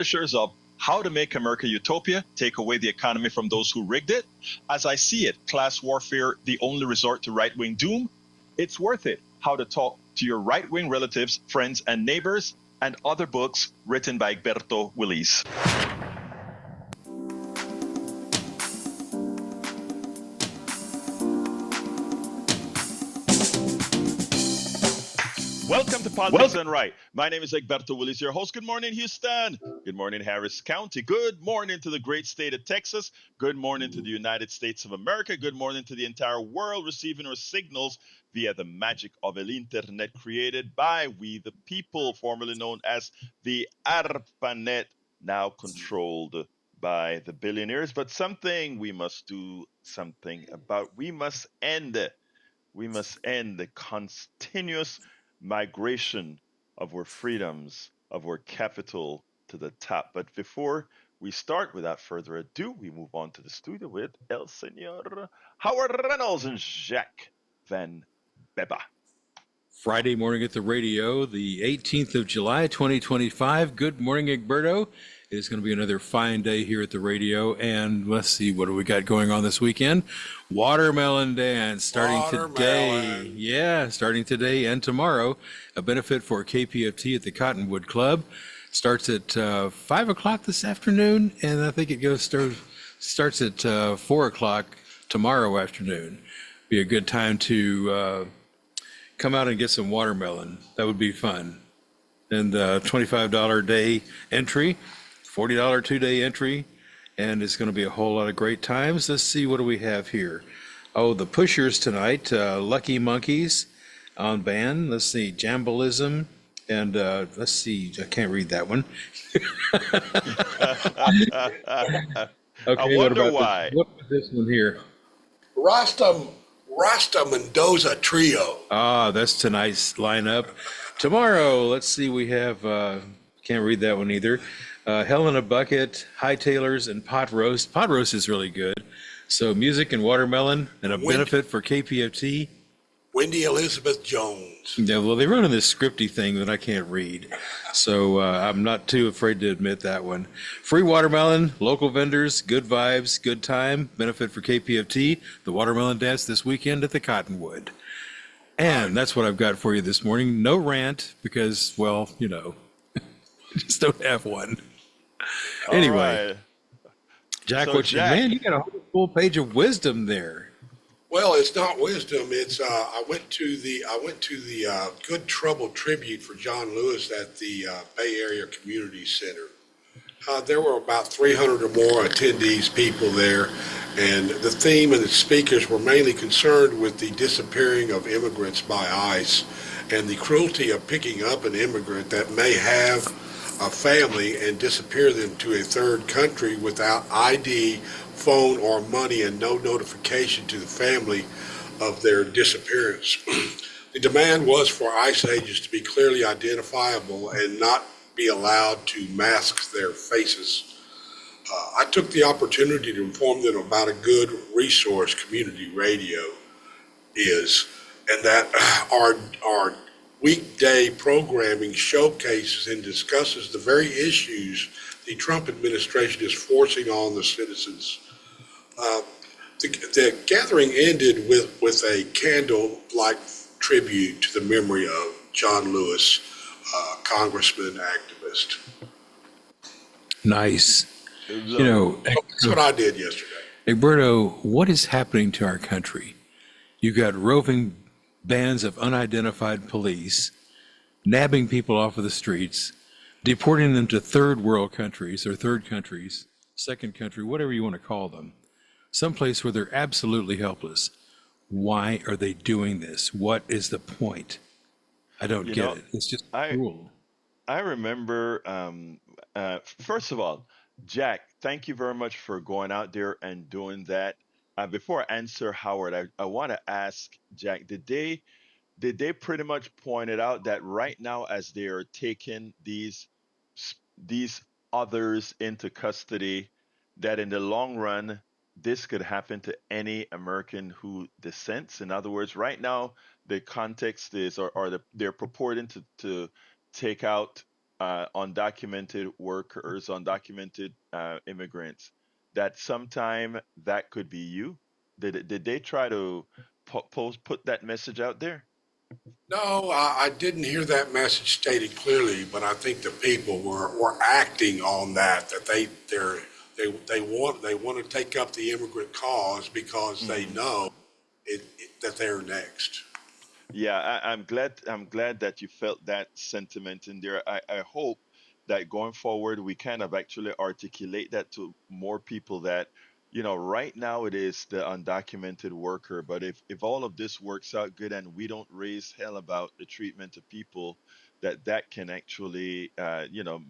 publishers of How to Make America Utopia, Take Away the Economy from Those Who Rigged It, As I See It, Class Warfare, The Only Resort to Right-Wing Doom, It's Worth It, How to Talk to Your Right-Wing Relatives, Friends, and Neighbors, and other books written by Egberto Willis. Welcome to Politics and Right. My name is Egberto Willis, your host. Good morning, Houston. Good morning, Harris County. Good morning to the great state of Texas. Good morning to the United States of America. Good morning to the entire world receiving our signals via the magic of el Internet created by we the people, formerly known as the ARPANET, now controlled by the billionaires. But something we must do something about. We must end the continuous migration of our freedoms, of our capital to the top. But before we start, without further ado, we move on to the studio with El Senor Howard Reynolds and Jacques Van Beba. Friday morning at the radio, the 18th of July, 2025. Good morning, Egberto. It is going to be another fine day here at the radio. And let's see, what do we got going on this weekend? Watermelon Dance starting today. Yeah, starting today and tomorrow. A benefit for KPFT at the Cottonwood Club. Starts at 5 o'clock this afternoon, and I think it starts at 4 o'clock tomorrow afternoon. Be a good time to come out and get some watermelon. That would be fun. And $25 day entry, $40 two-day entry, and it's going to be a whole lot of great times. Let's see, what do we have here? Oh, the Pushers tonight, Lucky Monkeys on band. Let's see, Jambolism, and let's see, I can't read that one. Okay, I wonder why. What about this one here? Rasta Mendoza Trio. Ah, that's tonight's lineup. Tomorrow, let's see, we have, can't read that one either. Hell in a Bucket, Hightailers, and Pot Roast. Pot Roast is really good. So music and watermelon and a benefit for KPFT. Wendy Elizabeth Jones. Yeah, well, they wrote in this scripty thing that I can't read. So I'm not too afraid to admit that one. Free watermelon, local vendors, good vibes, good time, benefit for KPFT, the Watermelon Dance this weekend at the Cottonwood. And that's what I've got for you this morning. No rant because, well, you know, I just don't have one. Anyway, Right. Jack, So, Jack, man, you got a whole full page of wisdom there. Well, it's not wisdom. It's I went to the Good Trouble tribute for John Lewis at the Bay Area Community Center. There were about 300 or more attendees, people there, and the theme and the speakers were mainly concerned with the disappearing of immigrants by ICE and the cruelty of picking up an immigrant that may have a family and disappear them to a third country without ID, phone, or money, and no notification to the family of their disappearance. The demand was for ICE agents to be clearly identifiable and not be allowed to mask their faces. I took the opportunity to inform them about a good resource community radio is, and that our weekday programming showcases and discusses the very issues the Trump administration is forcing on the citizens. The gathering ended with a candle-like tribute to the memory of John Lewis, congressman, activist. Nice. You know, That's what I did yesterday. Egberto, what is happening to our country? You got roving bands of unidentified police, nabbing people off of the streets, deporting them to third world countries or third countries, second country, whatever you want to call them, someplace where they're absolutely helpless. Why are they doing this? What is the point? I don't You get know, it. It's just I cruel. I remember, first of all, Jack, thank you very much for going out there and doing that. Before I answer Howard, I want to ask Jack, did they pretty much point it out that right now, as they are taking these others into custody, that in the long run, this could happen to any American who dissents? In other words, right now, the context is, or they're purporting to take out undocumented workers, undocumented immigrants, that sometime that could be you? Did they try to put that message out there? No, I didn't hear that message stated clearly, but I think the people were acting on that they want to take up the immigrant cause because they Hmm. know that they're next. Yeah, I'm glad that you felt that sentiment in there. I hope that going forward we kind of actually articulate that to more people that, right now it is the undocumented worker, but if all of this works out good and we don't raise hell about the treatment of people, that can actually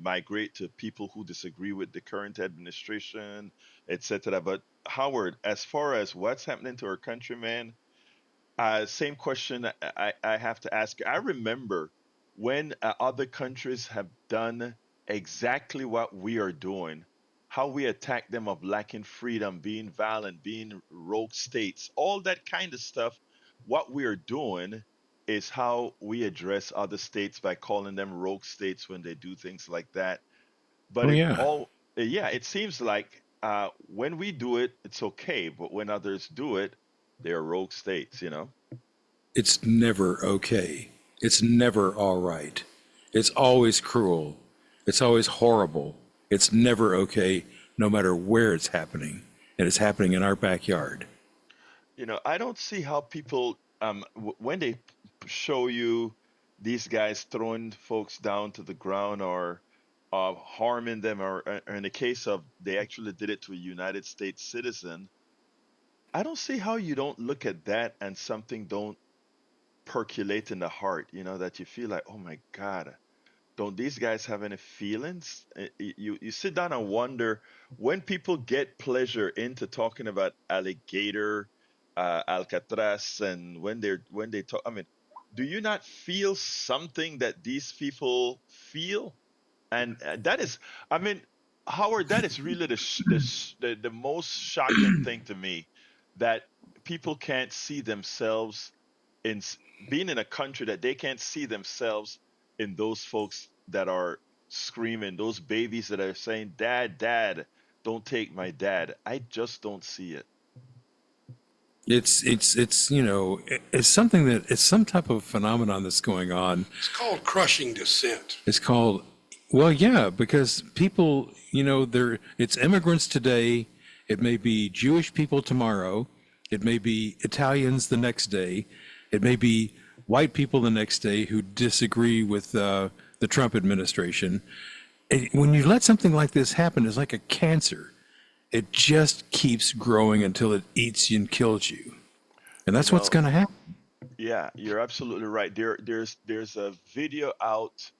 migrate to people who disagree with the current administration, etc. But Howard, as far as what's happening to our country, man, same question I have to ask. I remember when other countries have done exactly what we are doing, how we attack them of lacking freedom, being violent, being rogue states, all that kind of stuff. What we are doing is how we address other states by calling them rogue states when they do things like that. But Oh it yeah, all, yeah, it seems like when we do it, it's okay, but when others do it, they're rogue states. it's never okay. It's never all right. It's always cruel. It's always horrible. It's never okay, no matter where it's happening. And it's happening in our backyard. I don't see how people, when they show you these guys throwing folks down to the ground or harming them, or in the case of they actually did it to a United States citizen, I don't see how you don't look at that and something don't percolate in the heart, that you feel like, oh my God, don't these guys have any feelings? You sit down and wonder when people get pleasure into talking about alligator, Alcatraz, and when they talk. I mean, do you not feel something that these people feel? And that is, I mean, Howard, that is really the most shocking thing to me, that people can't see themselves in being in a country, that they can't see themselves in those folks that are screaming, those babies that are saying, "Dad, Dad, don't take my dad." I just don't see it. It's something that it's some type of phenomenon that's going on. It's called crushing dissent. It's called, well, yeah, because people, it's immigrants today. It may be Jewish people tomorrow. It may be Italians the next day. It may be white people the next day who disagree with the Trump administration. When you let something like this happen, it's like a cancer. It just keeps growing until it eats you and kills you. And You that's what's know, going to happen. yeah, you're absolutely right. There's a video out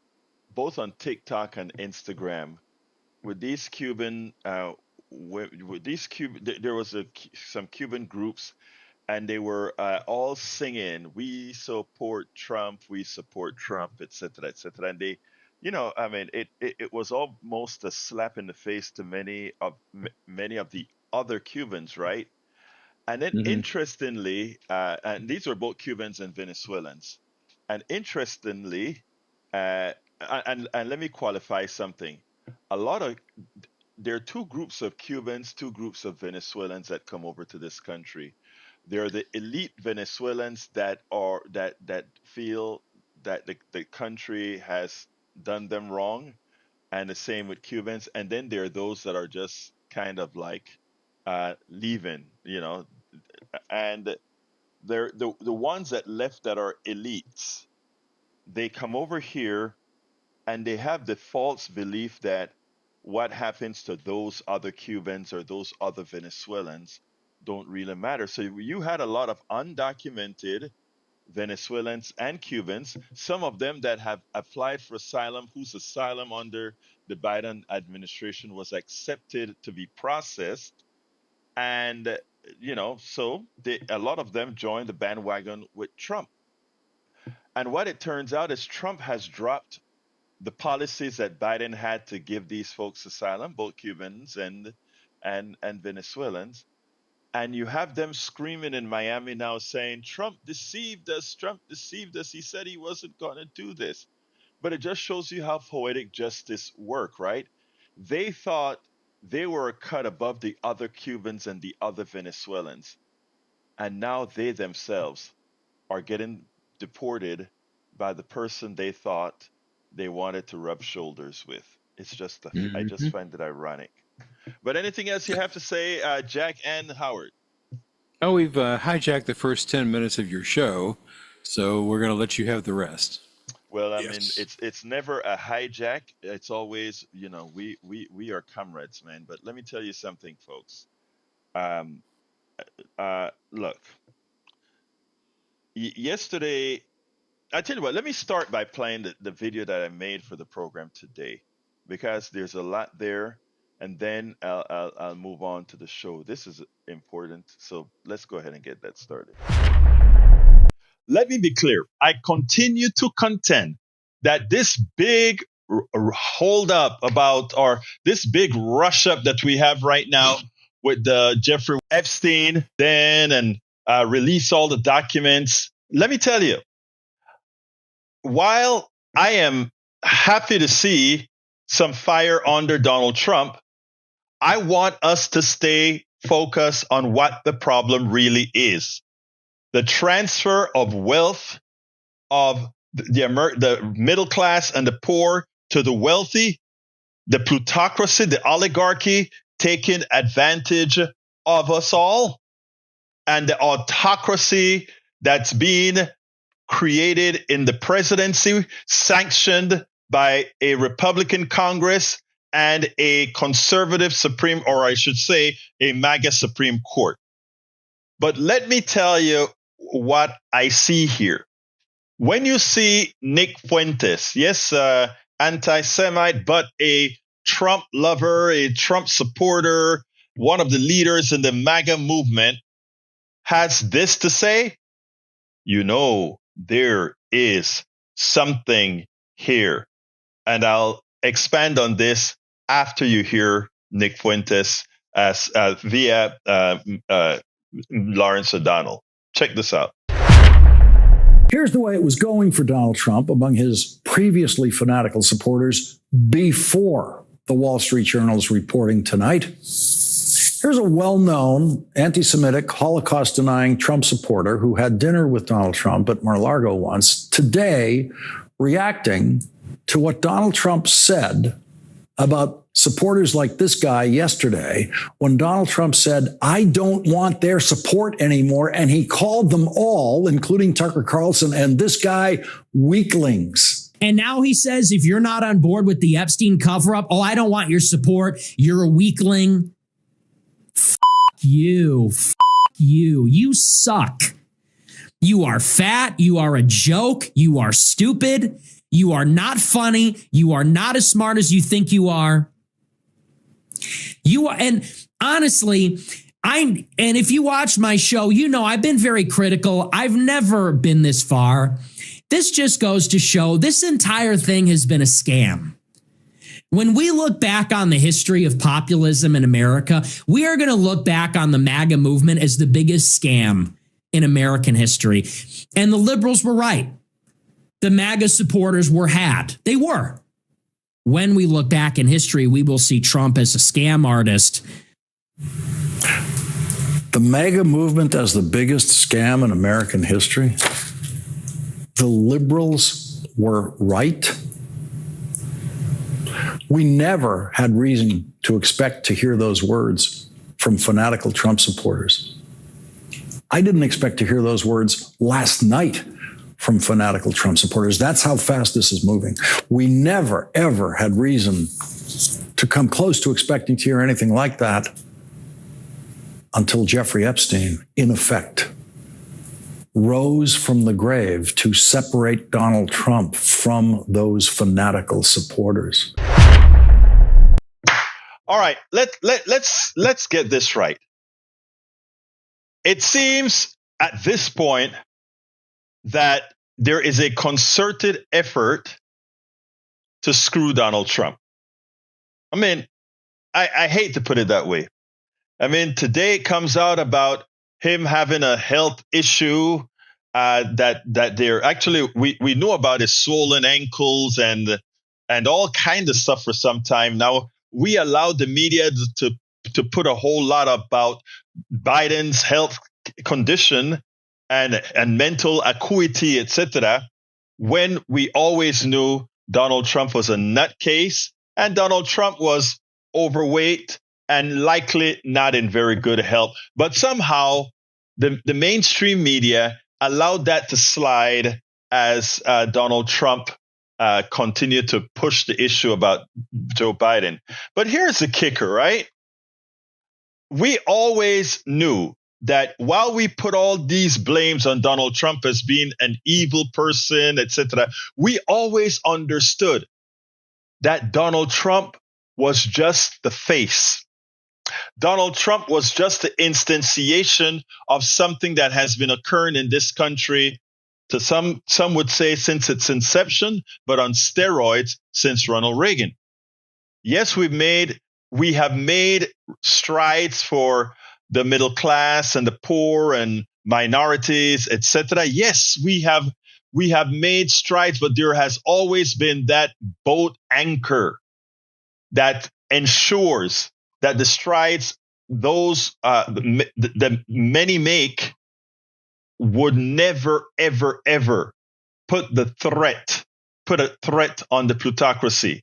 both on TikTok and Instagram with these Cuban with these Cuban there was some Cuban groups, and they were all singing, "We support Trump," etc., etc. And they, I mean, it was almost a slap in the face to many of the other Cubans, right? And then Hmm. interestingly, and these were both Cubans and Venezuelans. And interestingly, and let me qualify something. A lot of There are two groups of Cubans, two groups of Venezuelans that come over to this country. There are the elite Venezuelans that feel that the country has done them wrong, and the same with Cubans. And then there are those that are just kind of like leaving. And they're the ones that left that are elites. They come over here and they have the false belief that what happens to those other Cubans or those other Venezuelans don't really matter. So you had a lot of undocumented Venezuelans and Cubans, some of them that have applied for asylum, whose asylum under the Biden administration was accepted to be processed. And, so a lot of them joined the bandwagon with Trump. And what it turns out is Trump has dropped the policies that Biden had to give these folks asylum, both Cubans and Venezuelans. And you have them screaming in Miami now saying, Trump deceived us. Trump deceived us. He said he wasn't going to do this. But it just shows you how poetic justice work, right? They thought they were a cut above the other Cubans and the other Venezuelans, and now they themselves are getting deported by the person they thought they wanted to rub shoulders with. I just Mhm. find it ironic. But anything else you have to say, Jack and Howard? Oh, we've hijacked the first 10 minutes of your show, so we're going to let you have the rest. Well, I mean, Yes. it's never a hijack. It's always, we are comrades, man. But let me tell you something, folks. Um, Look, yesterday, I tell you what. Let me start by playing the video that I made for the program today, because there's a lot there, and then I'll move on to the show. This is important, so let's go ahead and get that started. Let me be clear. I continue to contend that this big hold up about, or this big rush up that we have right now with Jeffrey Epstein, then, and release all the documents. Let me tell you, while I am happy to see some fire under Donald Trump, I want us to stay focused on what the problem really is: the transfer of wealth of the middle class and the poor to the wealthy, the plutocracy, the oligarchy taking advantage of us all, and the autocracy that's being created in the presidency, sanctioned by a Republican Congress and a conservative Supreme, or I should say, a MAGA Supreme Court. But let me tell you what I see here. When you see Nick Fuentes, yes, anti-Semite, but a Trump lover, a Trump supporter, one of the leaders in the MAGA movement, has this to say, there is something here. And I'll expand on this after you hear Nick Fuentes as via Lawrence O'Donnell. Check this out. Here's the way it was going for Donald Trump among his previously fanatical supporters before the Wall Street Journal's reporting tonight. Here's a well-known anti-Semitic, Holocaust-denying Trump supporter who had dinner with Donald Trump at Mar-a-Lago once, today reacting to what Donald Trump said about supporters like this guy yesterday, when Donald Trump said, "I don't want their support anymore." And he called them all, including Tucker Carlson and this guy, weaklings. And now he says, if you're not on board with the Epstein cover-up, oh, I don't want your support. You're a weakling. F*** you. F*** you. You suck. You are fat. You are a joke. You are stupid. You are not funny. You are not as smart as you think you are. You are, and honestly, and if you watch my show, I've been very critical. I've never been this far. This just goes to show this entire thing has been a scam. When we look back on the history of populism in America, we are going to look back on the MAGA movement as the biggest scam in American history. And the liberals were right. The MAGA supporters were had. They were. When we look back in history, we will see Trump as a scam artist. The MAGA movement as the biggest scam in American history. The liberals were right. We never had reason to expect to hear those words from fanatical Trump supporters. I didn't expect to hear those words last night from fanatical Trump supporters. That's how fast this is moving. We never, ever had reason to come close to expecting to hear anything like that until Jeffrey Epstein, in effect, rose from the grave to separate Donald Trump from those fanatical supporters. All right, let's get this right. It seems at this point that there is a concerted effort to screw Donald Trump. I mean, I hate to put it that way. I mean, today it comes out about him having a health issue, that they're actually we know about his swollen ankles and all kind of stuff for some time now. We allowed the media to put a whole lot about Biden's health condition and mental acuity, etc. When we always knew Donald Trump was a nutcase and Donald Trump was overweight and likely not in very good health. But somehow the mainstream media allowed that to slide as Donald Trump continued to push the issue about Joe Biden. But here's the kicker, right? We always knew that while we put all these blames on Donald Trump as being an evil person, etc., we always understood that Donald Trump was just the face. Donald Trump was just the instantiation of something that has been occurring in this country to some would say since its inception, but on steroids since Ronald Reagan. Yes, we have made strides for the middle class and the poor and minorities, etc. Yes, we have made strides, but there has always been that boat anchor that ensures that the strides those the many make would never, ever, ever put a threat on the plutocracy.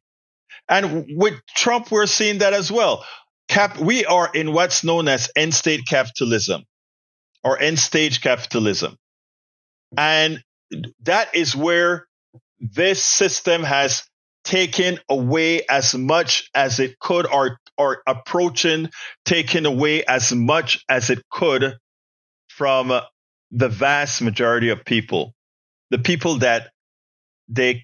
And with Trump, we're seeing that as well. We are in what's known as end state capitalism or end stage capitalism. And that is where this system has taken away as much as it could or approaching taking away as much as it could from the vast majority of people, the people that they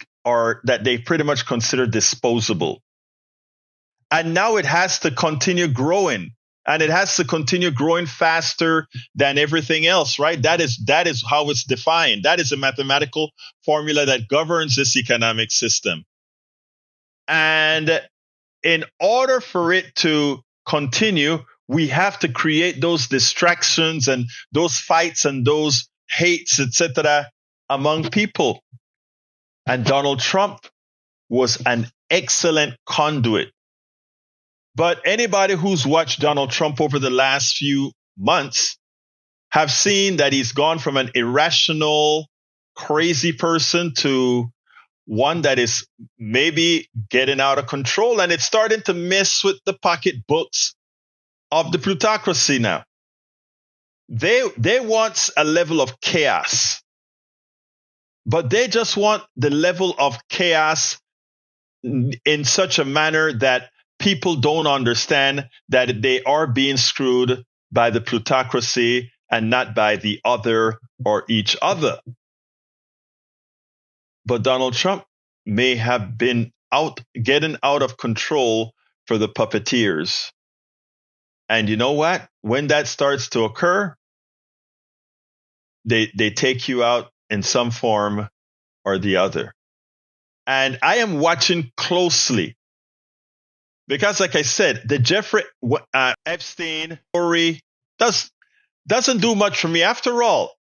pretty much consider disposable. And now it has to continue growing, and it has to continue growing faster than everything else, right? That is how it's defined. That is a mathematical formula that governs this economic system. And in order for it to continue, we have to create those distractions and those fights and those hates, etc., among people. And Donald Trump was an excellent conduit. But anybody who's watched Donald Trump over the last few months have seen that he's gone from an irrational, crazy person to one that is maybe getting out of control, and it's starting to mess with the pocketbooks of the plutocracy now. They want a level of chaos, but they just want the level of chaos in such a manner that people don't understand that they are being screwed by the plutocracy and not by the other or each other. But Donald Trump may have been getting out of control for the puppeteers. And you know what? When that starts to occur, they take you out in some form or the other. And I am watching closely because, like I said, the Jeffrey Epstein story doesn't do much for me. After all,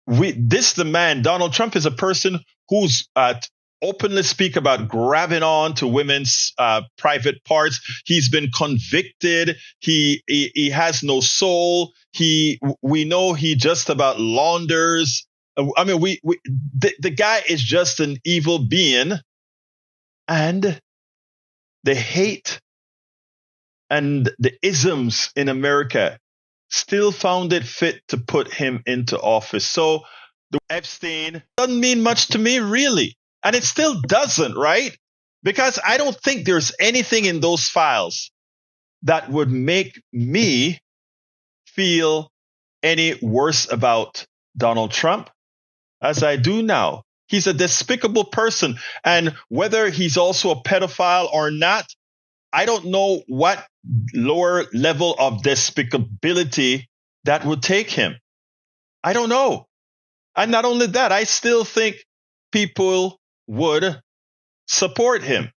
the man, Donald Trump, is a person who's openly speak about grabbing on to women's private parts. He's been convicted. He has no soul. We know he just about launders. I mean, the guy is just an evil being, and the hate and the isms in America still found it fit to put him into office. So the Epstein doesn't mean much to me, really. And it still doesn't, right? Because I don't think there's anything in those files that would make me feel any worse about Donald Trump as I do now. He's a despicable person. And whether he's also a pedophile or not, I don't know what lower level of despicability that would take him. I don't know. And not only that, I still think people would support him.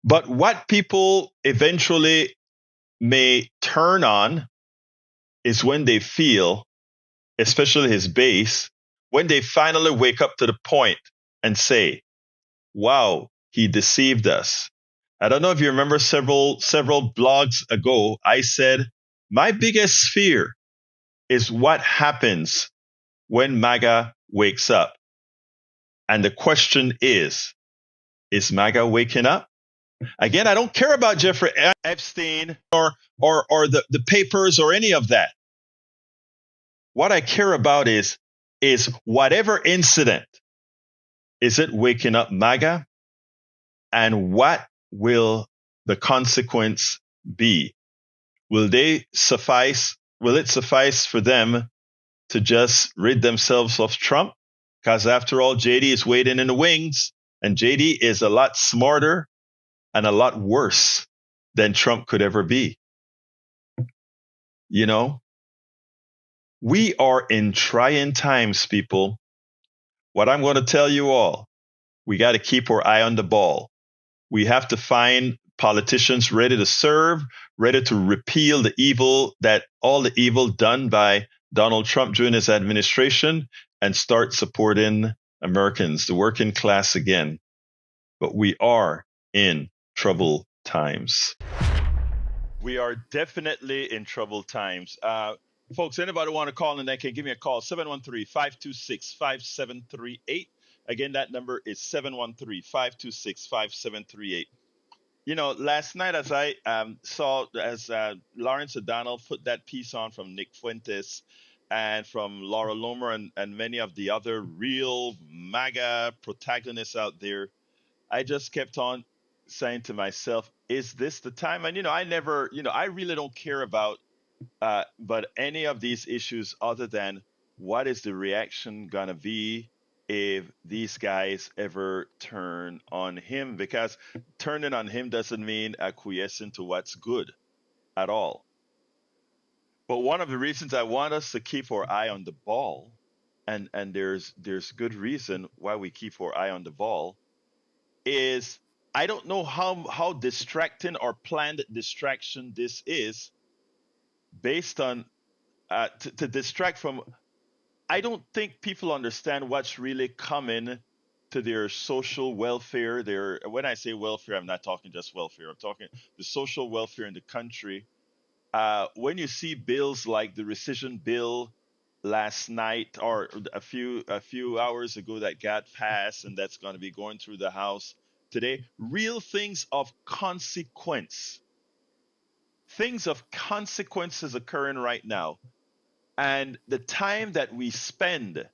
But what people eventually may turn on is when they feel especially his base, when they finally wake up to the point and say, wow, he deceived us. I don't know if you remember several blogs ago, I said, my biggest fear is what happens when MAGA wakes up. And the question is MAGA waking up? Again, I don't care about Jeffrey Epstein or the papers or any of that. What I care about is whatever incident, is it waking up MAGA? And what will the consequence be? Will it suffice for them to just rid themselves of Trump? Because after all, JD is waiting in the wings, and JD is a lot smarter and a lot worse than Trump could ever be. You know, we are in trying times, people. What I'm going to tell you all, we got to keep our eye on the ball. We have to find politicians ready to serve, ready to repeal all the evil done by Donald Trump during his administration, and start supporting Americans, the working class again. But we are in troubled times. We are definitely in troubled times. Folks, anybody want to call in, they can give me a call, 713-526-5738. Again, that number is 713-526-5738. You know, last night as I saw, as Lawrence O'Donnell put that piece on from Nick Fuentes and from Laura Lomer and many of the other real MAGA protagonists out there, I just kept on saying to myself, is this the time? And, I really don't care about but any of these issues other than what is the reaction going to be if these guys ever turn on him, because turning on him doesn't mean acquiescing to what's good at all. But one of the reasons I want us to keep our eye on the ball, and there's good reason why we keep our eye on the ball, is I don't know how distracting or planned distraction this is based on to distract from. I don't think people understand what's really coming to their social welfare. When I say welfare, I'm not talking just welfare. I'm talking the social welfare in the country. When you see bills like the rescission bill last night or a few hours ago that got passed and that's going to be going through the House today, real things of consequence. Things of consequences occurring right now. And the time that we spend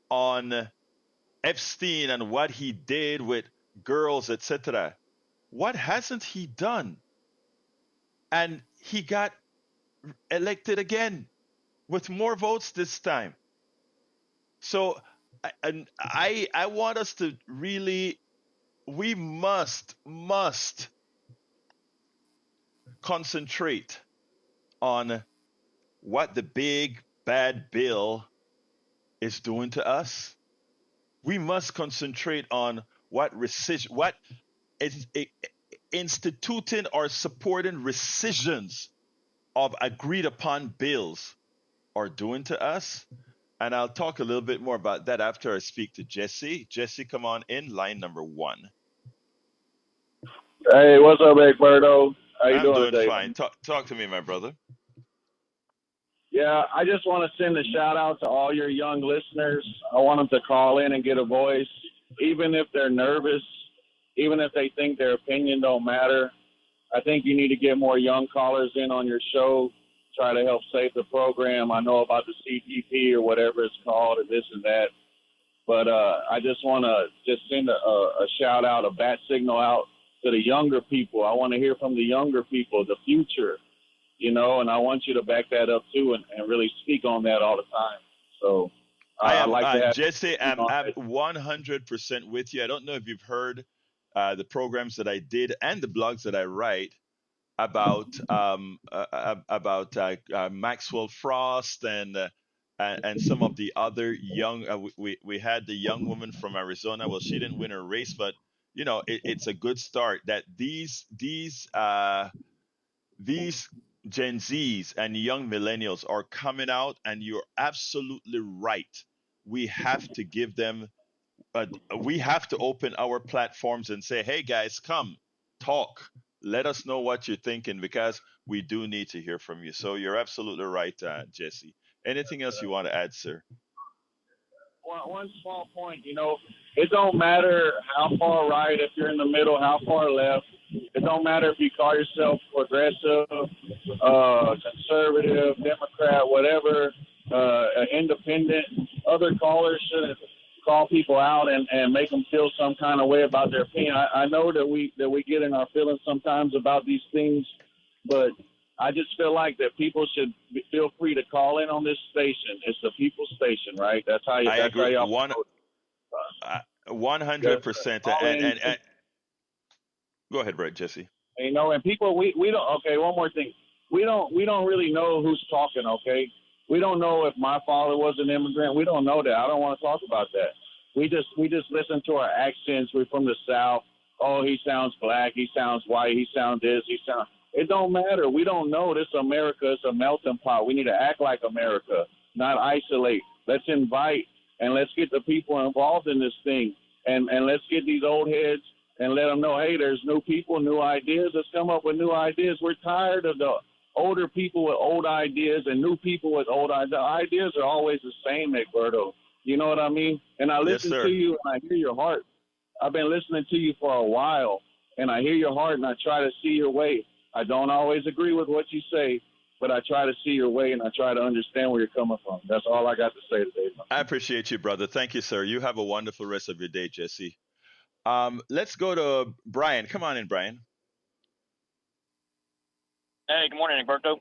on Epstein and what he did with girls, etc., what hasn't he done? And he got elected again with more votes this time. So, I want us to really, we must concentrate on what the big bad bill is doing to us. We must concentrate on what is instituting or supporting rescissions of agreed upon bills are doing to us. And I'll talk a little bit more about that after I speak to Jesse. Jesse, come on in, line number 1. Hey, what's up, Egberto? How you I'm doing doing today? fine. Talk to me, my brother. Yeah, I just want to send a shout out to all your young listeners. I want them to call in and get a voice, even if they're nervous, even if they think their opinion don't matter. I think you need to get more young callers in on your show, try to help save the program. I know about the CPP or whatever it's called and this and that. But I just want to send a shout out, a bat signal out to the younger people. I want to hear from the younger people, the future, and I want you to back that up too and really speak on that all the time. So I am, like to have Jesse, I'm 100% with you. I don't know if you've heard the programs that I did and the blogs that I write about Maxwell Frost and some of the other young. We had the young woman from Arizona. Well, she didn't win her race, but it's a good start. That these Gen Zs and young millennials are coming out, and you're absolutely right. We have to give them, we have to open our platforms and say, hey guys, come talk. Let us know what you're thinking, because we do need to hear from you. So you're absolutely right, Jesse. Anything else you want to add, sir? One small point, it don't matter how far right, if you're in the middle, how far left. It don't matter if you call yourself progressive, conservative, Democrat, whatever, independent. Other callers shouldn't call people out and make them feel some kind of way about their opinion. I know that we get in our feelings sometimes about these things, but I just feel like that people should feel free to call in on this station. It's the people's station, right? That's how you. I That's how agree, y'all. 100%. Call in. And go ahead, right, Jesse. And people, we don't. Okay, one more thing. We don't really know who's talking. Okay, we don't know if my father was an immigrant. We don't know that. I don't want to talk about that. We just listen to our accents. We're from the South. Oh, he sounds black. He sounds white. He sounds this. He sounds. It don't matter. We don't know. This America is a melting pot. We need to act like America, not isolate. Let's invite and let's get the people involved in this thing, and let's get these old heads and let them know, hey, there's new people, new ideas. Let's come up with new ideas. We're tired of the older people with old ideas and new people with old ideas. The ideas are always the same, Egberto. You know what I mean? And I listen to you and I hear your heart. I've been listening to you for a while, and I hear your heart, and I try to see your way. I don't always agree with what you say, but I try to see your way, and I try to understand where you're coming from. That's all I got to say today. I appreciate you, brother. Thank you, sir. You have a wonderful rest of your day, Jesse. Let's go to Brian. Come on in, Brian. Hey, good morning, Egberto.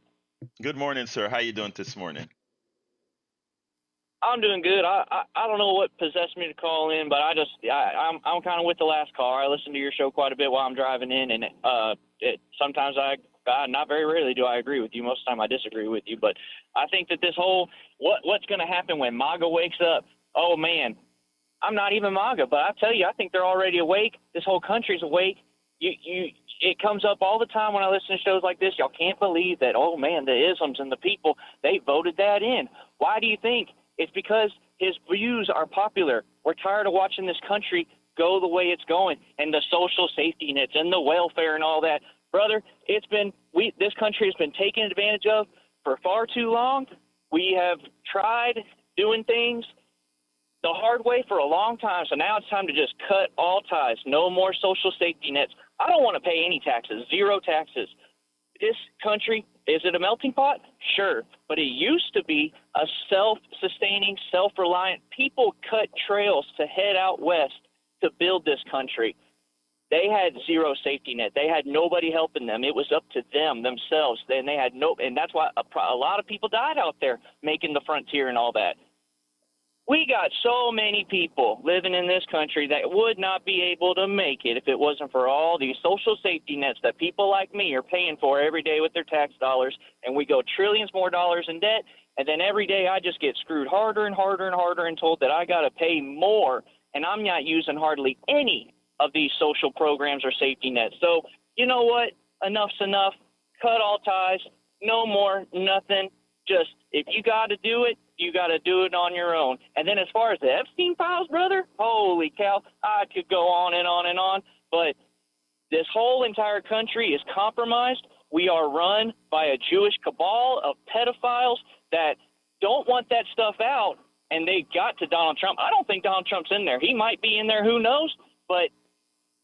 Good morning, sir. How you doing this morning? I'm doing good. I don't know what possessed me to call in, but I'm kind of with the last caller. I listen to your show quite a bit while I'm driving in, and sometimes not very rarely do I agree with you. Most of the time I disagree with you, but I think that this whole what's going to happen when MAGA wakes up? Oh man, I'm not even MAGA, but I tell you, I think they're already awake. This whole country's awake. It comes up all the time when I listen to shows like this. Y'all can't believe that, oh man, the isms and the people, they voted that in. Why do you think? It's because his views are popular. We're tired of watching this country go the way it's going, and the social safety nets and the welfare and all that. Brother, this country has been taken advantage of for far too long. We have tried doing things the hard way for a long time, so now it's time to just cut all ties. No more social safety nets. I don't want to pay any taxes, zero taxes. This country, is it a melting pot? Sure, but it used to be a self-sustaining, self-reliant. People cut trails to head out west to build this country. They had zero safety net. They had nobody helping them. It was up to them themselves. And they had and that's why a lot of people died out there making the frontier and all that. We got so many people living in this country that would not be able to make it if it wasn't for all these social safety nets that people like me are paying for every day with their tax dollars. And we go trillions more dollars in debt. And then every day I just get screwed harder and harder and harder and told that I got to pay more. And I'm not using hardly any of these social programs or safety nets. So you know what? Enough's enough. Cut all ties. No more, nothing. Just if you got to do it, you got to do it on your own. And then as far as the Epstein files, brother, holy cow, I could go on and on and on. But this whole entire country is compromised. We are run by a Jewish cabal of pedophiles that don't want that stuff out, and they got to Donald Trump. I don't think Donald Trump's in there. He might be in there, who knows? But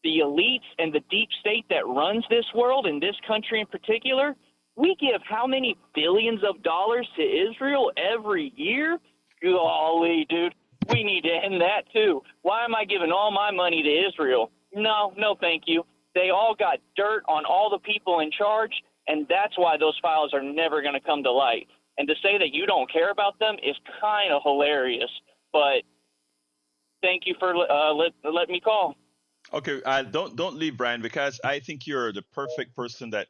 the elites and the deep state that runs this world and this country in particular, we give how many billions of dollars to Israel every year? Golly, dude, we need to end that too. Why am I giving all my money to Israel? No, thank you. They all got dirt on all the people in charge, and that's why those files are never going to come to light. And to say that you don't care about them is kind of hilarious. But thank you for letting me call. Okay, don't leave, Brian, because I think you're the perfect person that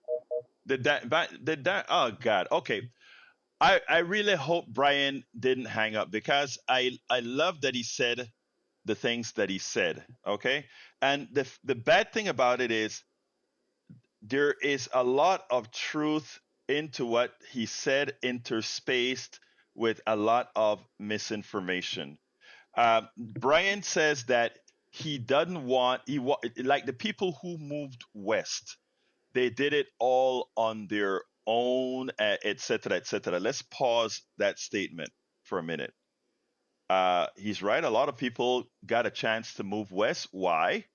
did that. Oh God. Okay. I really hope Brian didn't hang up, because I love that he said the things that he said. Okay. And the bad thing about it is there is a lot of truth into what he said interspaced with a lot of misinformation. Brian says that he doesn't want like the people who moved west. They did it all on their own, et cetera, et cetera. Let's pause that statement for a minute. He's right. A lot of people got a chance to move west. Why?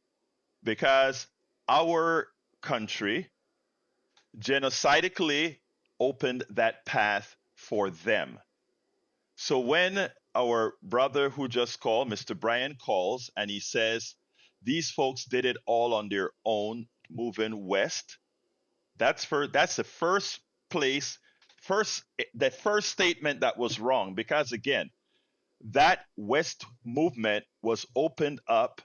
Because our country genocidically opened that path for them. So when our brother who just called, Mr. Brian, calls and he says these folks did it all on their own moving west, that's the first place, the first statement that was wrong, because again, that West movement was opened up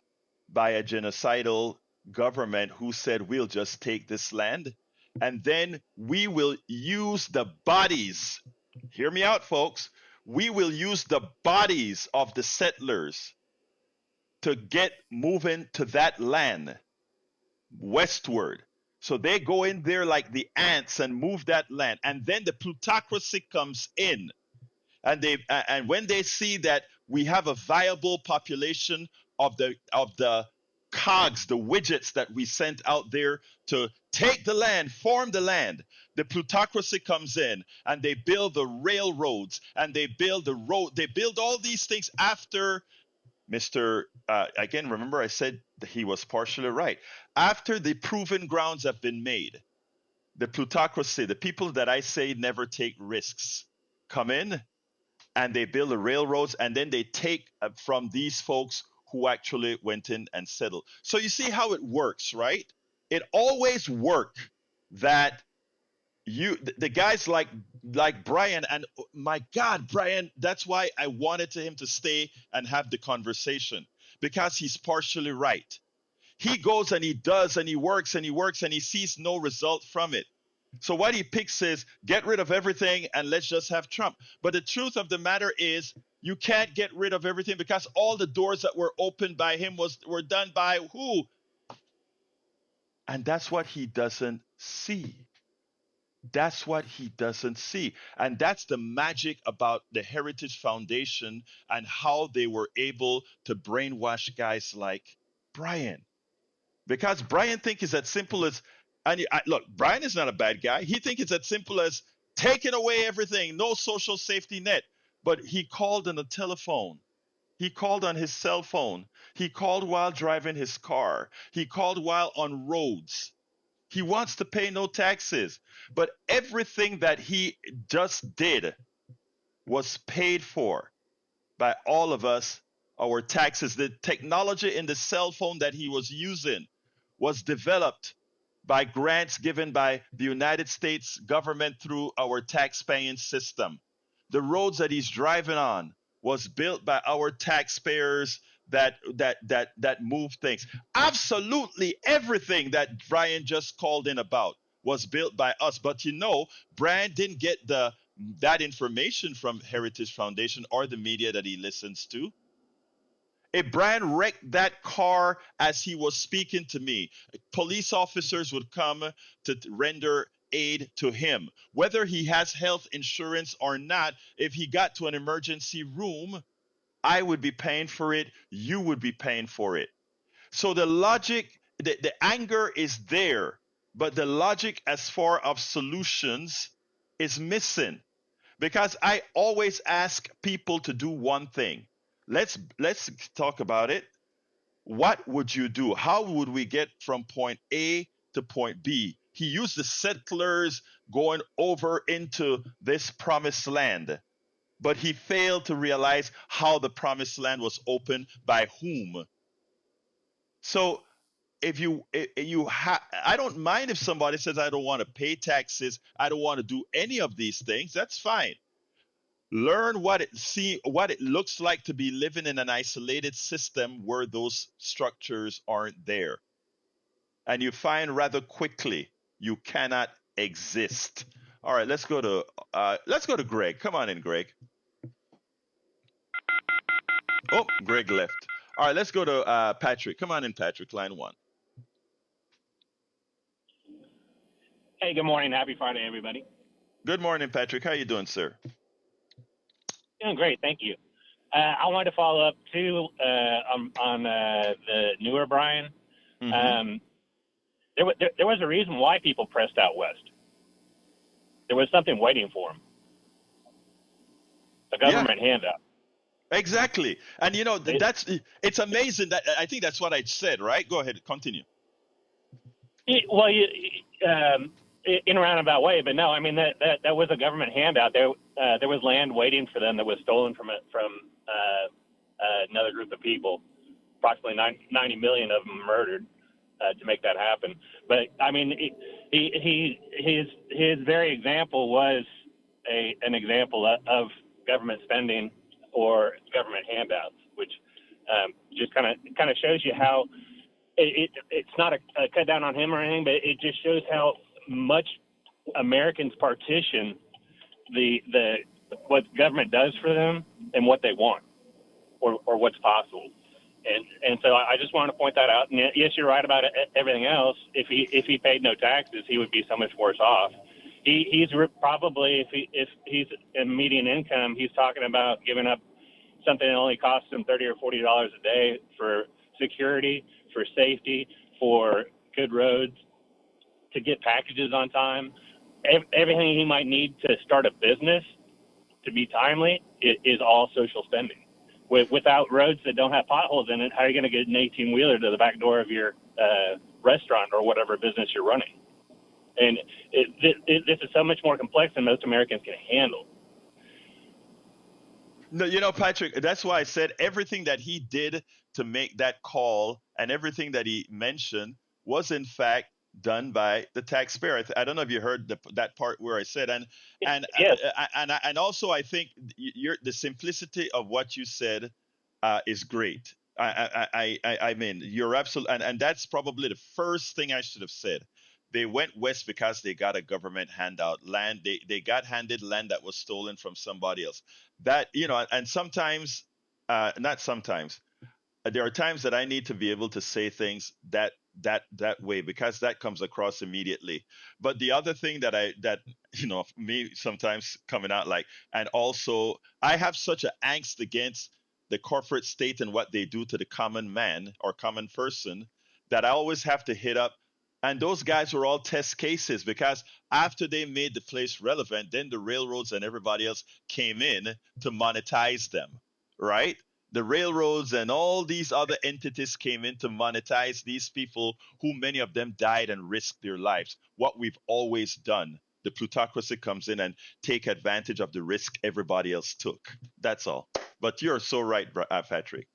by a genocidal government who said, we'll just take this land and then we will use the bodies. Hear me out, folks. We will use the bodies of the settlers to get moving to that land westward. So they go in there like the ants and move that land. And then the plutocracy comes in. And when they see that we have a viable population of the cogs, the widgets that we sent out there to take the land, form the land, the plutocracy comes in and they build the railroads and they build the road, they build all these things after Mr. Again, remember I said that he was partially right. After the proven grounds have been made, the plutocracy, the people that I say never take risks, come in and they build the railroads and then they take from these folks who actually went in and settled. So you see how it works, right? It always worked that the guys like Brian, and my God, Brian, that's why I wanted him to stay and have the conversation, because he's partially right. He goes and he does and he works and he works and he sees no result from it. So what he picks is get rid of everything and let's just have Trump. But the truth of the matter is you can't get rid of everything, because all the doors that were opened by him were done by who? And that's what he doesn't see. That's what he doesn't see. And that's the magic about the Heritage Foundation and how they were able to brainwash guys like Brian. Because Brian thinks it's as simple as, look, Brian is not a bad guy. He thinks it's as simple as taking away everything, no social safety net. But he called on the telephone. He called on his cell phone. He called while driving his car. He called while on roads. He wants to pay no taxes. But everything that he just did was paid for by all of us, our taxes. The technology in the cell phone that he was using was developed by grants given by the United States government through our tax-paying system. The roads that he's driving on was built by our taxpayers that move things. Absolutely everything that Brian just called in about was built by us. But Brian didn't get that information from Heritage Foundation or the media that he listens to. If Brian wrecked that car as he was speaking to me, police officers would come to render aid to him. Whether he has health insurance or not, if he got to an emergency room, I would be paying for it. You would be paying for it. So the logic, the anger is there, but the logic as far as solutions is missing. Because I always ask people to do one thing. Let's talk about it. What would you do? How would we get from point A to point B? He used the settlers going over into this promised land, but he failed to realize how the promised land was opened by whom. So I don't mind if somebody says I don't want to pay taxes, I don't want to do any of these things. That's fine. Learn what it looks like to be living in an isolated system where those structures aren't there. And you find rather quickly you cannot exist. All right, let's go to Greg. Come on in, Greg. Oh, Greg left. All right, let's go to Patrick. Come on in, Patrick, line 1. Hey, good morning. Happy Friday, everybody. Good morning, Patrick. How you doing, sir? Doing great, thank you. I wanted to follow up too on the newer Brian. Mm-hmm. There was a reason why people pressed out west. There was something waiting for them. A Yeah, government handout. exactly. And It, it's amazing that I think that's what I said, right? Go ahead, continue. well, in a roundabout way, but no, I mean that was a government handout. There was land waiting for them that was stolen from another group of people. Approximately 90 million of them murdered to make that happen. But I mean, his very example was an example of government spending or government handouts, which just kind of shows you how it's not a cut down on him or anything, but it just shows how much Americans partition the what government does for them and what they want or what's possible. And so I just wanted to point that out. And yes, you're right about everything else. If he paid no taxes, he would be so much worse off. He's probably if he's in median income, he's talking about giving up something that only costs him $30 or $40 a day for security, for safety, for good roads, to get packages on time. Everything he might need to start a business to be timely is all social spending. Without roads that don't have potholes in it, how are you going to get an 18-wheeler to the back door of your restaurant or whatever business you're running? And this is so much more complex than most Americans can handle. No, Patrick, that's why I said everything that he did to make that call and everything that he mentioned was in fact done by the taxpayer. I don't know if you heard that part where I said, Yes. and also I think the simplicity of what you said is great. I mean, you're absolutely, and that's probably the first thing I should have said. They went west because they got a government handout land. They got handed land that was stolen from somebody else. That and sometimes, not sometimes, there are times that I need to be able to say things that way because that comes across immediately. But the other thing that me sometimes coming out like, and also I have such an angst against the corporate state and what they do to the common man or common person that I always have to hit up. And those guys were all test cases because after they made the place relevant, then the railroads and everybody else came in to monetize them, right? The railroads and all these other entities came in to monetize these people who many of them died and risked their lives. What we've always done. The plutocracy comes in and take advantage of the risk everybody else took. That's all. But you're so right, Patrick.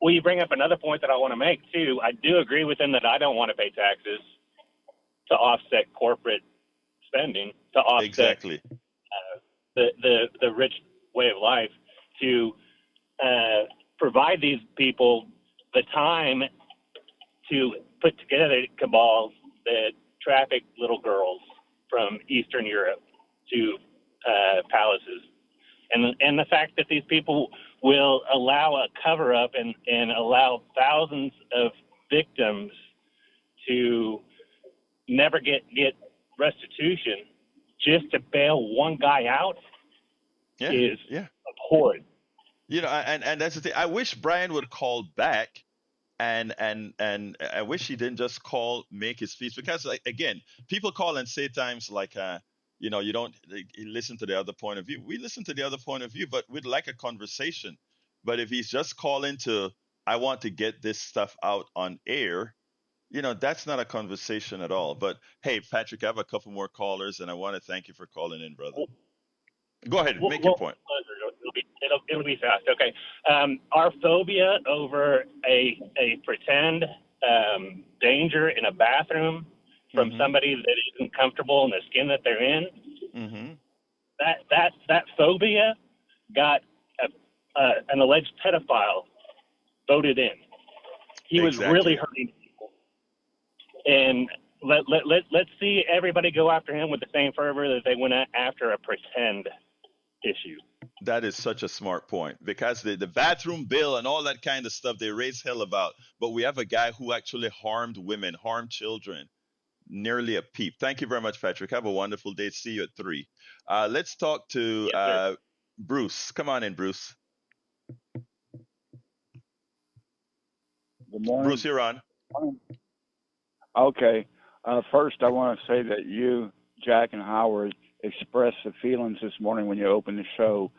Well, you bring up another point that I want to make too. I do agree with him that I don't want to pay taxes to offset corporate spending, to offset Exactly. the rich way of life, to provide these people the time to put together cabals that traffic little girls from Eastern Europe to palaces. And the fact that these people will allow a cover up and allow thousands of victims to never get restitution just to bail one guy out is abhorrent. And that's the thing. I wish Brian would call back and I wish he didn't just make his speech because like, again, people call and say times like you don't listen to the other point of view. We listen to the other point of view, but we'd like a conversation. But if he's just calling to, I want to get this stuff out on air, that's not a conversation at all. But hey, Patrick, I have a couple more callers, and I want to thank you for calling in, brother. Go ahead, make your point. It'll be fast. Okay. Our phobia over a pretend danger in a bathroom from somebody that isn't comfortable in the skin that they're in. That phobia got an alleged pedophile voted in. He was really hurting people, and let's see everybody go after him with the same fervor that they went after a pretend issue. That is such a smart point because the bathroom bill and all that kind of stuff they raise hell about, but we have a guy who actually harmed women, harmed children. nearly a peep. Thank you very much, Patrick. Have a wonderful day. See you at 3. Let's talk to Yes, sir. Bruce. Come on in, Bruce. Good morning. Bruce, you're on. Okay. First, I want to say that you, Jack, and Howard expressed the feelings this morning when you opened the show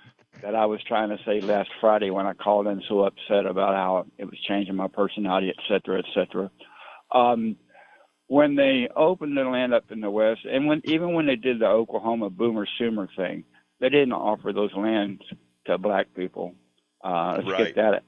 that I was trying to say last Friday when I called in so upset about how it was changing my personality, et cetera, et cetera. When they opened the land up in the West, and even when they did the Oklahoma Boomer Sooner thing, they didn't offer those lands to black people. Let's Right. get that.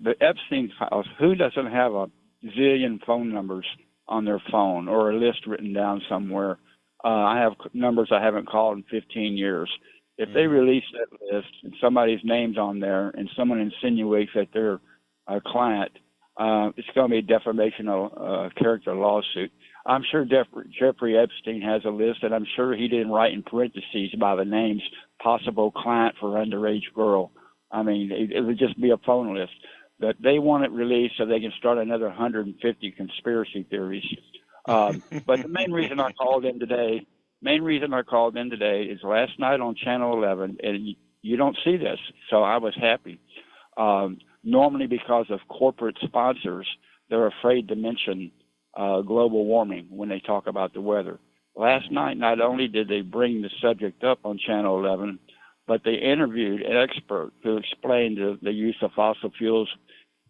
The Epstein files, who doesn't have a zillion phone numbers on their phone or a list written down somewhere? I have numbers I haven't called in 15 years. If they release that list and somebody's name's on there and someone insinuates that they're a client, it's going to be a defamation of character lawsuit. I'm sure Jeffrey Epstein has a list, and I'm sure he didn't write in parentheses by the names possible client for underage girl. I mean, it would just be a phone list. But they want it released so they can start another 150 conspiracy theories. But the main reason I called in today is last night on Channel 11, and you don't see this, so I was happy. Normally, because of corporate sponsors, they're afraid to mention global warming when they talk about the weather. Last night, not only did they bring the subject up on Channel 11, but they interviewed an expert who explained the use of fossil fuels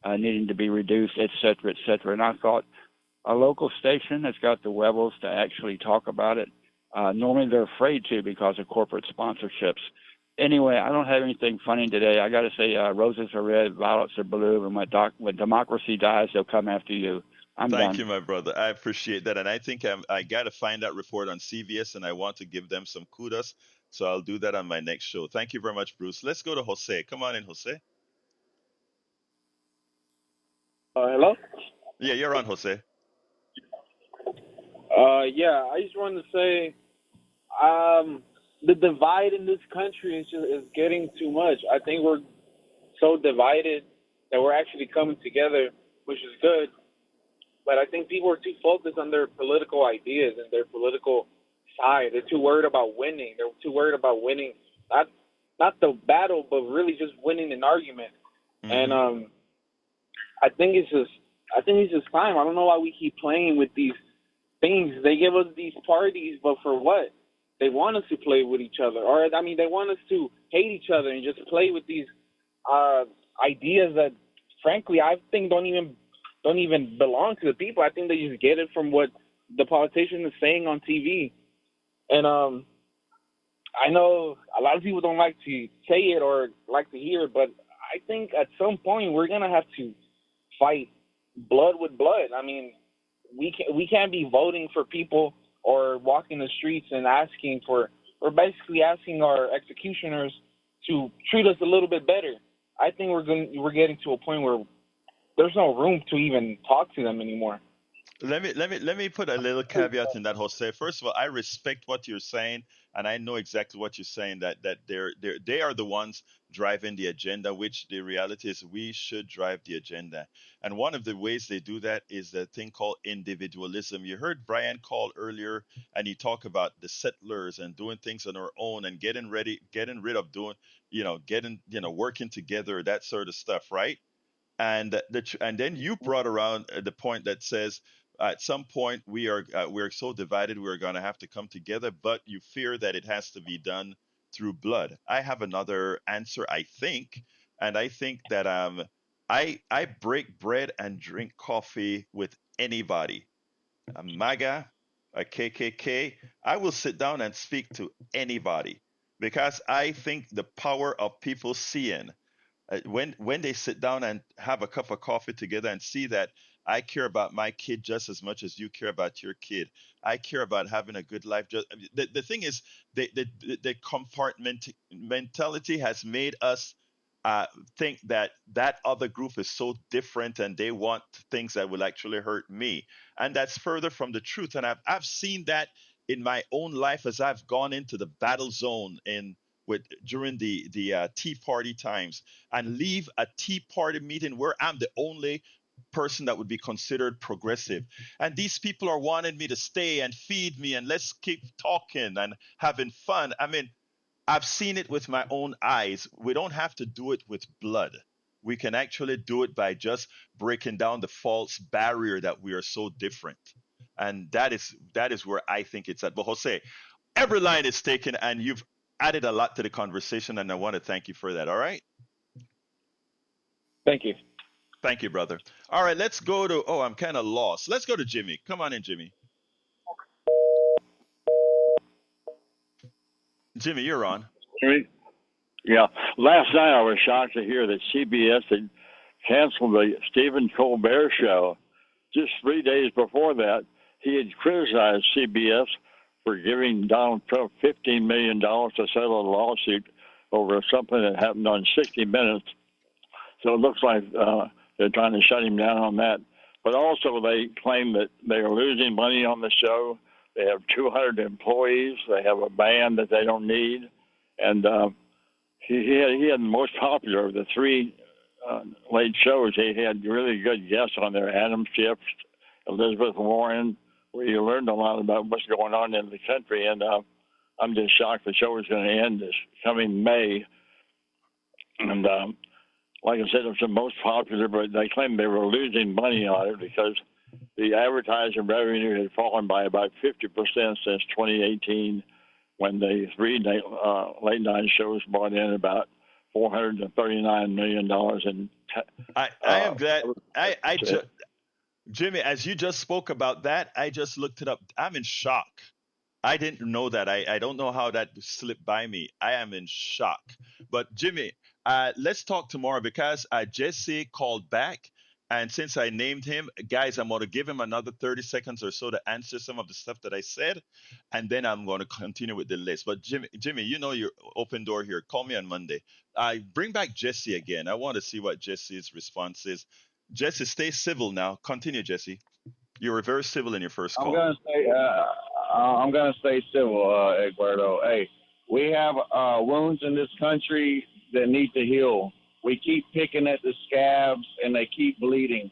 needing to be reduced, et cetera, et cetera. And I thought a local station that's got the webbles to actually talk about it, normally they're afraid to because of corporate sponsorships. Anyway, I don't have anything funny today. I got to say roses are red, violets are blue, and when democracy dies, they'll come after you. I'm done. Thank you, my brother. I appreciate that. And I think I got to find that report on CVS, and I want to give them some kudos. So I'll do that on my next show. Thank you very much, Bruce. Let's go to Jose. Come on in, Jose. Hello? Yeah, you're on, Jose. Yeah, I just wanted to say the divide in this country is getting too much. I think we're so divided that we're actually coming together, which is good. But I think people are too focused on their political ideas and their political side. They're too worried about winning. They're too worried about winning, not the battle, but really just winning an argument. Mhm. And I think it's just time. I don't know why we keep playing with these things. They give us these parties, but for what? They want us to play with each other, or I mean, they want us to hate each other and just play with these ideas that, frankly, I think don't even belong to the people. I think they just get it from what the politician is saying on TV. And I know a lot of people don't like to say it or like to hear it, but I think at some point we're gonna have to fight blood with blood. I mean, we can't be voting for people or walking the streets and we're basically asking our executioners to treat us a little bit better. I think we're getting to a point where there's no room to even talk to them anymore. Let me put a little caveat in that, Jose. First of all, I respect what you're saying, and I know exactly what you're saying. That they are the ones driving the agenda. Which the reality is, we should drive the agenda. And one of the ways they do that is the thing called individualism. You heard Brian call earlier, and he talked about the settlers and doing things on our own and getting rid of doing, working together, that sort of stuff, right? And then you brought around the point that says at some point we're so divided we're going to have to come together, but you fear that it has to be done through blood. I have another answer, I think, and I think that I break bread and drink coffee with anybody, a MAGA, a KKK. I will sit down and speak to anybody because I think the power of people seeing when they sit down and have a cup of coffee together and see that I care about my kid just as much as you care about your kid. I care about having a good life. The thing is, the compartment mentality has made us uh, think that that other group is so different and they want things that will actually hurt me. And that's further from the truth. And I've seen that in my own life as I've gone into the battle zone during the Tea Party times and leave a Tea Party meeting where I'm the only person that would be considered progressive. And these people are wanting me to stay and feed me and let's keep talking and having fun. I mean, I've seen it with my own eyes. We don't have to do it with blood. We can actually do it by just breaking down the false barrier that we are so different. And that is where I think it's at. But Jose, every line is taken and you've added a lot to the conversation and I want to thank you for that. All right? Thank you. Thank you, brother. All right, let's go to I'm kind of lost. Let's go to Jimmy. Come on in, Jimmy. Jimmy, you're on. Yeah. Last night I was shocked to hear that CBS had canceled the Stephen Colbert show. Just 3 days before that, he had criticized CBS for giving Donald Trump $15 million to settle a lawsuit over something that happened on 60 Minutes. So it looks like they're trying to shut him down on that. But also they claim that they are losing money on the show. They have 200 employees. They have a band that they don't need. And he had the most popular of the three late shows. He had really good guests on there, Adam Schiff, Elizabeth Warren, where you learned a lot about what's going on in the country. And I'm just shocked the show is going to end this coming May. And like I said, it was the most popular, but they claimed they were losing money on it because the advertising revenue had fallen by about 50% since 2018, when the three late night shows brought in about $439 million in. I am glad. Jimmy, as you just spoke about that, I just looked it up. I'm in shock. I didn't know that. I don't know how that slipped by me. I am in shock. But Jimmy, let's talk tomorrow because Jesse called back. And since I named him, guys, I'm going to give him another 30 seconds or so to answer some of the stuff that I said. And then I'm going to continue with the list. But Jimmy, you know your open door here. Call me on Monday. Bring back Jesse again. I want to see what Jesse's response is. Jesse, stay civil now. Continue, Jesse. You were very civil in your first call. I'm gonna stay civil, Egberto. Hey, we have wounds in this country that need to heal. We keep picking at the scabs, and they keep bleeding.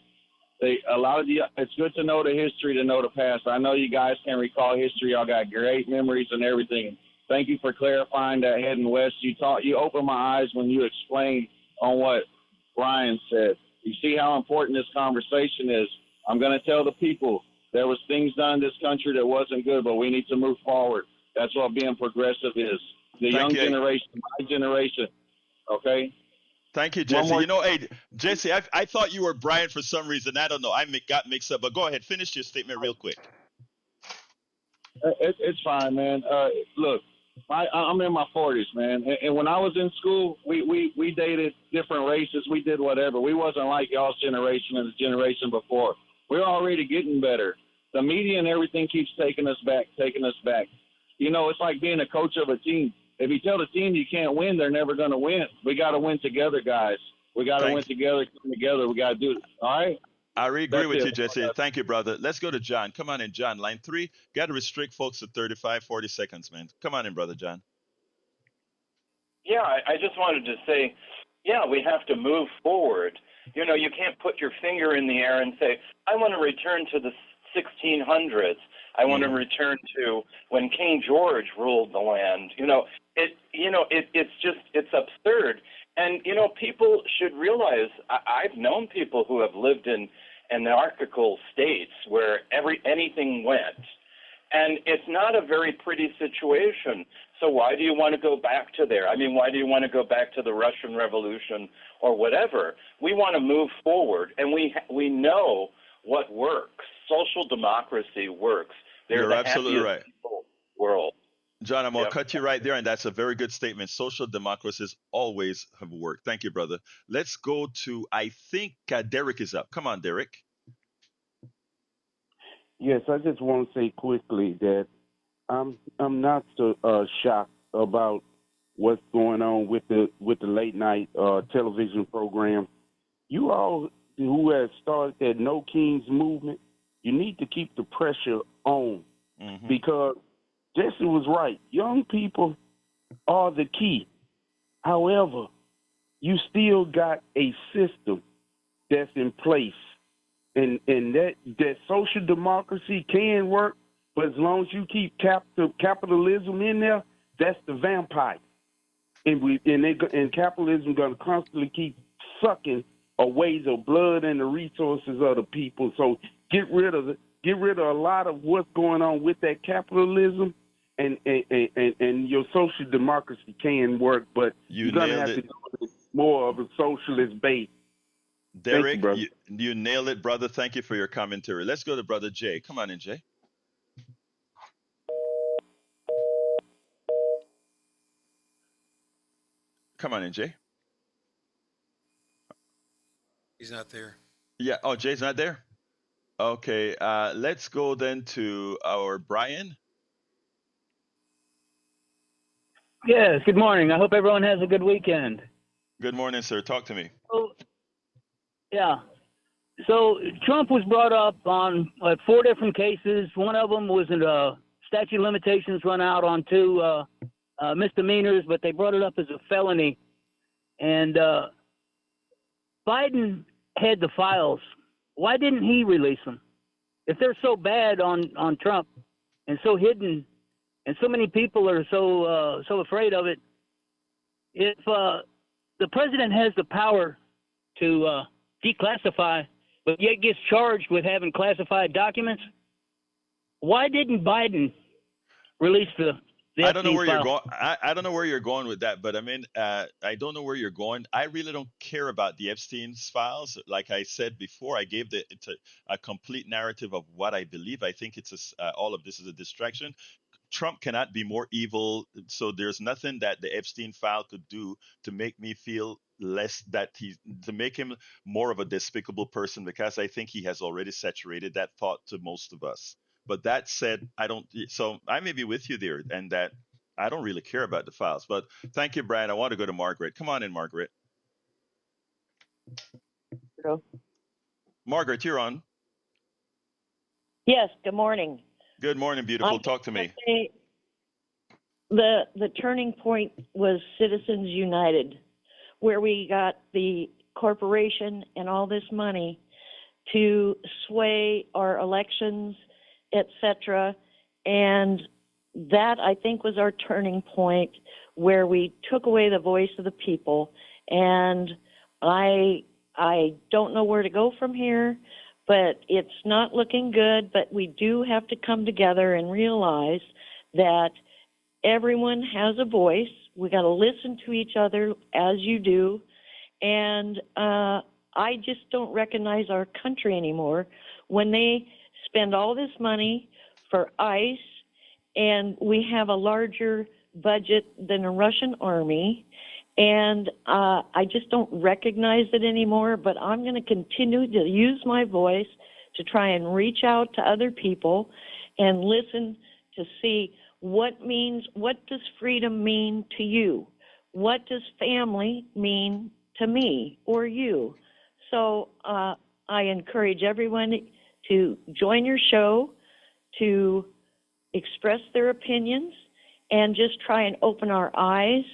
It's good to know the history, to know the past. I know you guys can recall history. Y'all got great memories and everything. Thank you for clarifying that heading west. You opened my eyes when you explained on what Brian said. You see how important this conversation is. I'm going to tell the people there was things done in this country that wasn't good, but we need to move forward. That's what being progressive is. The young generation, my generation, okay? Thank you, Jesse. Hey, Jesse, I thought you were Brian for some reason. I don't know. I got mixed up. But go ahead. Finish your statement real quick. It's fine, man. Look, I'm in my 40s, man. And when I was in school, we dated different races. We did whatever. We wasn't like y'all's generation and the generation before. We're already getting better. The media and everything keeps taking us back. It's like being a coach of a team. If you tell the team you can't win, they're never going to win. We got to win together, guys. We got to win together, come together. We got to do it. All right? I agree with you, Jesse. Thank you, brother. Let's go to John. Come on in, John. Line 3. Got to restrict folks to 35, 40 seconds, man. Come on in, brother John. Yeah, I just wanted to say, we have to move forward. You can't put your finger in the air and say, I want to return to the 1600s. I want to return to when King George ruled the land. It's absurd. And, people should realize, I've known people who have lived in anarchical states where anything went. And it's not a very pretty situation. So why do you want to go back to there? I mean, why do you want to go back to the Russian Revolution or whatever? We want to move forward, and we know what works. Social democracy works. You're absolutely right. World. John, I'm going to cut you right there, and that's a very good statement. Social democracies always have worked. Thank you, brother. Let's go to, I think Derek is up. Come on, Derek. Yes, I just want to say quickly that I'm not so shocked about what's going on with the late night television program. You all who have started that No Kings movement, you need to keep the pressure on because Jesse was right. Young people are the key. However, you still got a system that's in place and that social democracy can work, but as long as you keep capitalism in there, that's the vampire, and capitalism going to constantly keep sucking away the blood and the resources of the people. So get rid of a lot of what's going on with that capitalism, and your social democracy can work, but you're going to have to go with more of a socialist base. Derek, Thank you, you nailed it, brother. Thank you for your commentary. Let's go to brother Jay. Come on in, Jay. Come on in, Jay. He's not there. Yeah. Oh, Jay's not there. Okay. Let's go then to our Brian. Yes, good morning. I hope everyone has a good weekend. Good morning, sir. Talk to me. Oh, yeah. So Trump was brought up on 4 different cases. One of them was a statute of limitations run out on 2 misdemeanors, but they brought it up as a felony. And Biden had the files. Why didn't he release them? If they're so bad on Trump and so hidden, and so many people are so afraid of it, if the president has the power to declassify, but yet gets charged with having classified documents, why didn't Biden release the I don't know Epstein where you're file? going. I don't know where you're going with that, but I mean, I don't know where you're going. I really don't care about the Epstein's files. Like I said before, I gave a complete narrative of what I believe. I think all of this is a distraction. Trump cannot be more evil, so there's nothing that the Epstein file could do to make me feel to make him more of a despicable person, because I think he has already saturated that thought to most of us. But that said, so I may be with you there, and that I don't really care about the files. But thank you, Brian. I want to go to Margaret. Come on in, Margaret. Hello. Margaret, you're on. Yes, good morning. Good morning, beautiful. Talk to me. The turning point was Citizens United, where we got the corporation and all this money to sway our elections, etc. And that, I think, was our turning point, where we took away the voice of the people. And I don't know where to go from here, but it's not looking good. But we do have to come together and realize that everyone has a voice. We got to listen to each other as you do. And I just don't recognize our country anymore when they spend all this money for ICE, and we have a larger budget than a Russian army. And I just don't recognize it anymore, but I'm going to continue to use my voice to try and reach out to other people and listen to see what does freedom mean to you? What does family mean to me or you? So I encourage everyone to join your show, to express their opinions, and just try and open our eyes.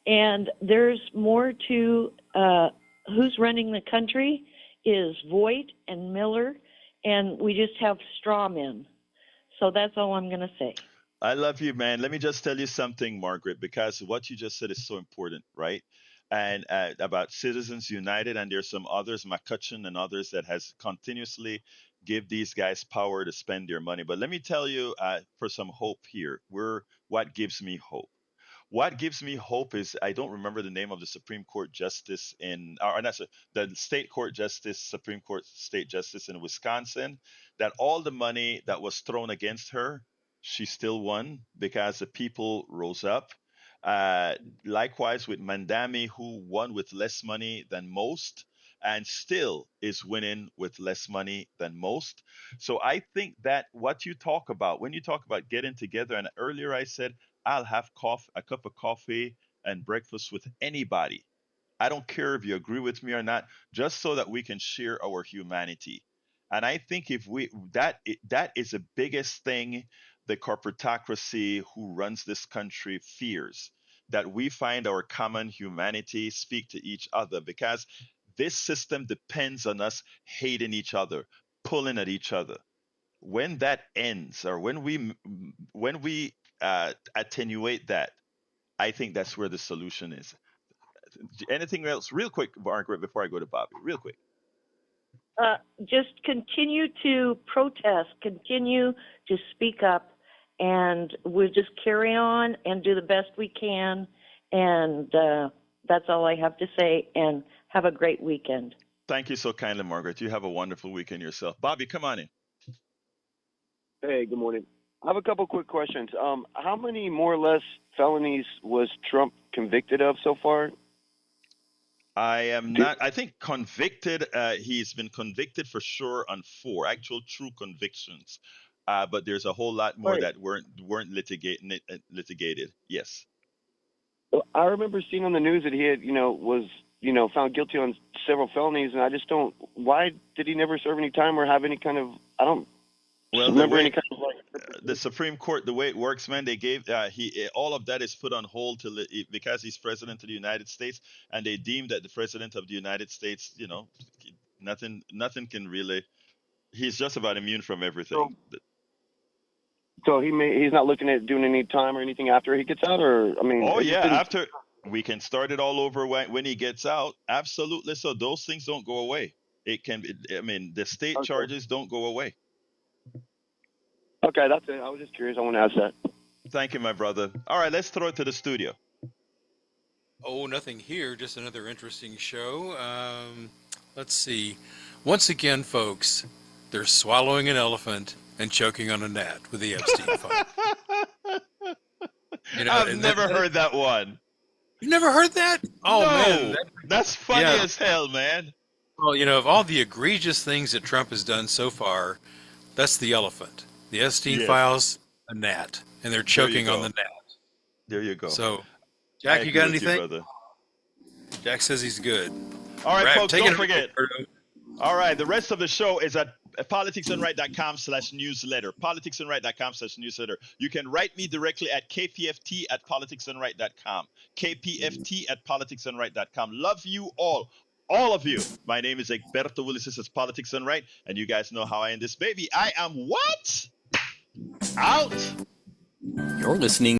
And there's more to who's running the country is Voight and Miller, and we just have straw men. So that's all I'm going to say. I love you, man. Let me just tell you something, Margaret, because what you just said is so important, right? And about Citizens United, and there's some others, McCutcheon and others, that has continuously give these guys power to spend their money. But let me tell you, for some hope here, what gives me hope. What gives me hope is, I don't remember the name of the Supreme Court justice the state court justice, Supreme Court state justice in Wisconsin, that all the money that was thrown against her, she still won because the people rose up. Likewise with Mandami, who won with less money than most and still is winning with less money than most. So I think that what you talk about, when you talk about getting together, and earlier I said, I'll have a cup of coffee and breakfast with anybody. I don't care if you agree with me or not, just so that we can share our humanity. And I think if that is the biggest thing the corporatocracy who runs this country fears, that we find our common humanity, speak to each other, because this system depends on us hating each other, pulling at each other. When that ends, or when we attenuate that, I think that's where the solution is. Anything else, real quick, Margaret, before I go to Bobby, real quick? Just continue to protest, continue to speak up, and we'll just carry on and do the best we can. And that's all I have to say. And have a great weekend. Thank you so kindly, Margaret. You have a wonderful weekend yourself. Bobby, come on in. Hey, good morning. I have a couple quick questions. How many more or less felonies was Trump convicted of so far? I am not, I think convicted, he's been convicted for sure on 4 actual true convictions. But there's a whole lot more Right. that weren't litigated. Yes. Well, I remember seeing on the news that he had, was, found guilty on several felonies, and I just don't. Why did he never serve any time or have any kind of? I don't Well, remember any kind of the Supreme Court, the way it works, man, they gave all of that is put on hold because he's president of the United States, and they deemed that the president of the United States, nothing can really. He's just about immune from everything. So he's not looking at doing any time or anything after he gets out, or I mean. Oh it just yeah, didn't- after we can start it all over when he gets out. Absolutely. So those things don't go away. It can be. I mean, the state charges don't go away. Okay, that's it. I was just curious. I want to ask that. Thank you, my brother. All right, let's throw it to the studio. Oh, nothing here. Just another interesting show. Let's see. Once again, folks, they're swallowing an elephant and choking on a gnat with the Epstein file. I've never heard that one. You never heard that? Oh, No, man. that's funny Yeah. as hell, man. Well, of all the egregious things that Trump has done so far, that's the elephant. The Epstein Yes. files, a gnat, and they're choking on go. the gnat. There you go. So, I Jack, you agree got with anything? brother? Jack says he's good. All right, folks, take don't it away, forget. Roberto. All right, the rest of the show is at politicsandright.com/newsletter. Politicsandright.com/newsletter. You can write me directly at kpft@politicsandright.com. kpft@politicsandright.com. Love you all of you. My name is Egberto Willis. This is Politics and Right, and you guys know how I end this baby. I am what? Out. You're listening